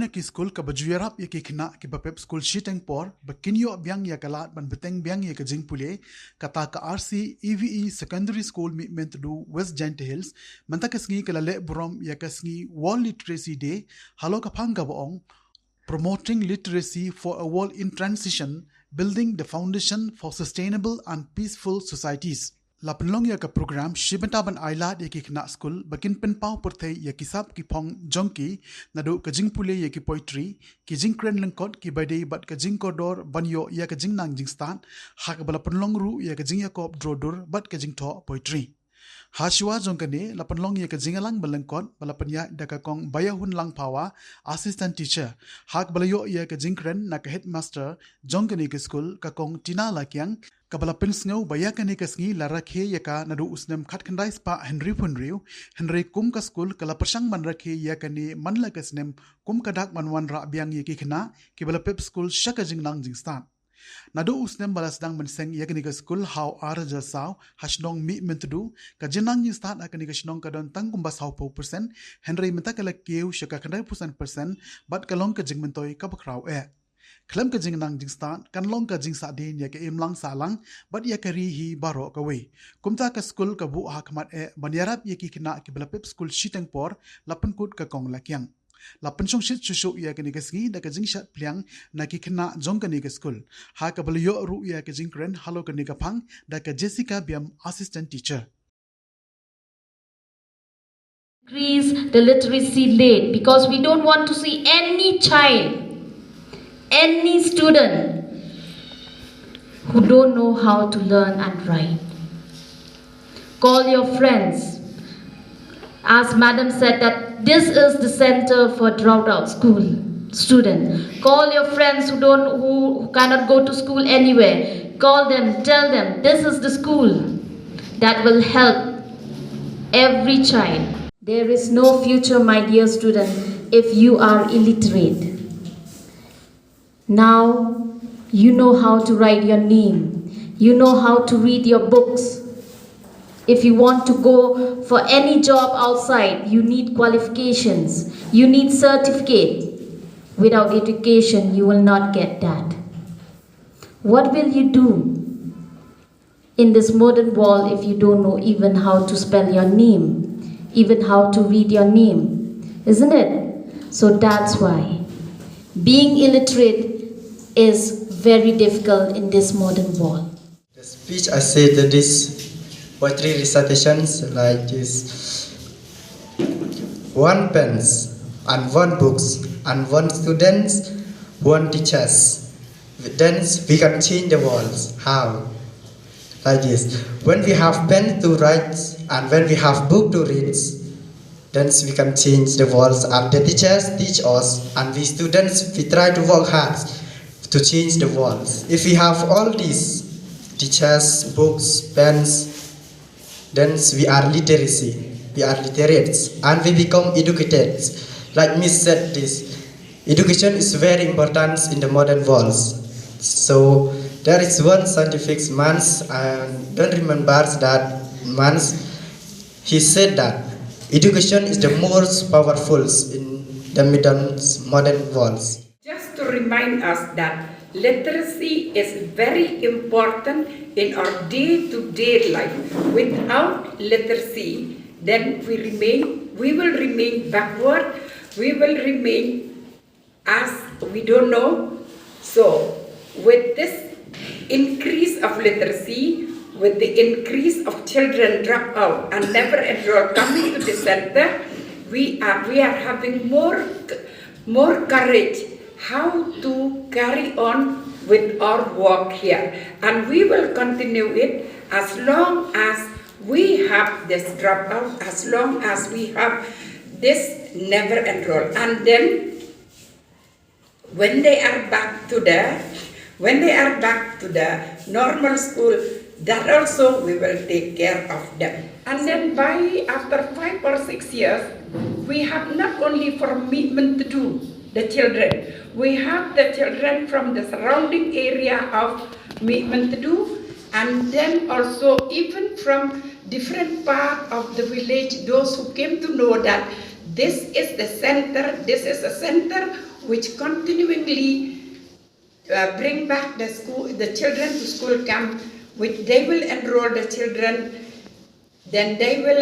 na ki school ka bajuyarap ya ki khna ki bapep school shiteng por bakinyo byang ya kalat ban beteng byang ya ka jingpule kata ka RC EVE secondary school Mihmyntdu West Giant Hills manta kasngi kalale Burom ya kasngi World Literacy Day halo ka phanga baong promoting literacy for a world in transition, building the foundation for sustainable and peaceful societies. La penlong ya ka program shibentaban ailat ya ki khna school bakin penpau perthei ya kisap ki phong jongki nadu ka jingpule ya ki poetry ki jingkren lengkot ki bade bat ka jingkodor banyo ya ka jingnang jingstan hak bala penlong ru ya ka jing yakop drodur bat ka jingtho poetry. Hashwa jongkane la penlong ya ka jingalang balengkot bala penya da ka kong bayahun lang pawa assistant teacher hak balayo ya ka jingkren na ka headmaster jongkane ka school ka kong tina la kyang kabala pinsngau bayakane ka sngi la rakhe ya ka nadu usnem khat khandai spa Henry Punriu Henry kum ka school kala persang man rakhe ya kane manla ka snem kum kadak manwan ra byang ya ki khna ki bala pep school shaka jingnang jingstan nadu usnem balas dang menseng yakni ka school how arja saw hashnong Mihmyntdu ka jinang ni start akani ka shnong ka don tang kumba saw % Henry menta kala keu shaka 100% but kalong ka jingmentoi ka bakraw klam ka jingnang jingstan kan long ka jingsa din ya ka imlang salang but ya kari hi baro ka we kumta ka school ka bu hakmat banyarap ya ki kina ki bala pep school shiteng por lapan kut ka kong lakyang la penchong shit shushu ya ka ni ka sngi da ka jingshat pliang na ki khna jong ka ni ka school ha ka balyo ru ya ka jingkren halo ka ni ka phang da ka Jessica Biam assistant teacher. Increase the literacy rate because we don't want to see any child, any student who don't know how to learn and write. Call your friends. As Madam said that this is the center for dropped out school student. Call your friends who cannot go to school anywhere. Call them, tell them this is the school that will help every child. There is no future, my dear student, if you are illiterate. Now you know how to write your name. You know how to read your books. If you want to go for any job outside, you need qualifications. You need certificate. Without education, you will not get that. What will you do in this modern world if you don't know even how to spell your name, even how to read your name, isn't it? So that's why being illiterate is very difficult in this modern world. The speech I said that this poetry recitations like this: one pens and one books and one students, one teachers. Then we can change the world. How? Like this: when we have pen to write and when we have book to read, then we can change the world. And the teachers teach us, and we students we try to work hard to change the world. If we have all these teachers, books, pens, then we are literacy, we are literate, and we become educated. Like Miss said this, education is very important in the modern world. So there is one scientific man, I don't remember that man, he said that education is the most powerful in the modern world. Just to remind us that literacy is very important in our day-to-day life. Without literacy, then we will remain backward, we will remain as we don't know. So, with this increase of literacy, with the increase of children drop out and never enroll coming to the center, we are having more courage how to carry on with our work here, and we will continue it as long as we have this dropout, as long as we have this never enroll. And then when they are back to the normal school, that also we will take care of them. And then after 5 or 6 years, we have not only for Mihmyntdu the children, we have the children from the surrounding area of Mihmyntdu, and then also even from different part of the village, those who came to know that this is the center, this is a center which continually bring back the children to school camp, which they will enroll the children, then they will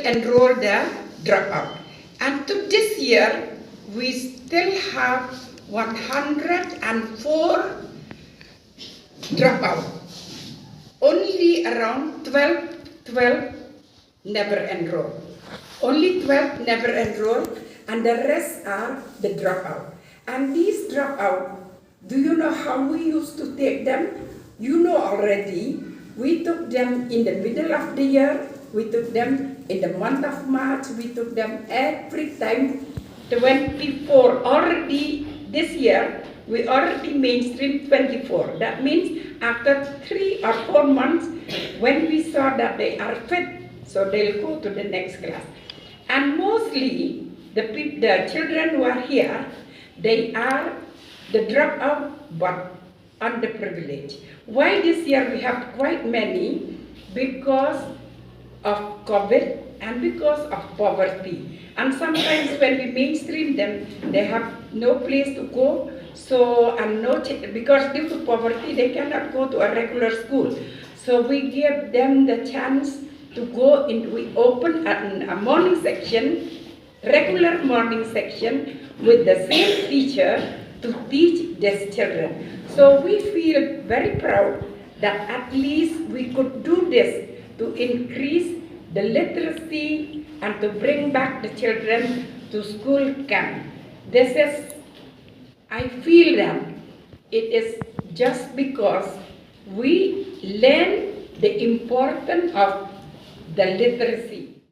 enroll the dropout. And to this year, we still have 104 dropout. Only around 12 never enroll. Only 12 never enroll, and the rest are the dropout. And these dropout, do you know how we used to take them? You know already. We took them in the middle of the year. We took them in the month of March. We took them every time. 24 already this year. We already mainstream 24. That means after 3 or 4 months, when we saw that they are fit, so they'll go to the next class. And mostly the children who are here, they are the dropout but underprivileged. Why this year we have quite many? Because of COVID and because of poverty. And sometimes when we mainstream them, they have no place to go. So, and because due to poverty, they cannot go to a regular school. So we give them the chance to go in. We open a morning section, regular morning section with the same teacher to teach these children. So we feel very proud that at least we could do this to increase the literacy and to bring back the children to school camp. This is, I feel that it is just because we learn the importance of the literacy.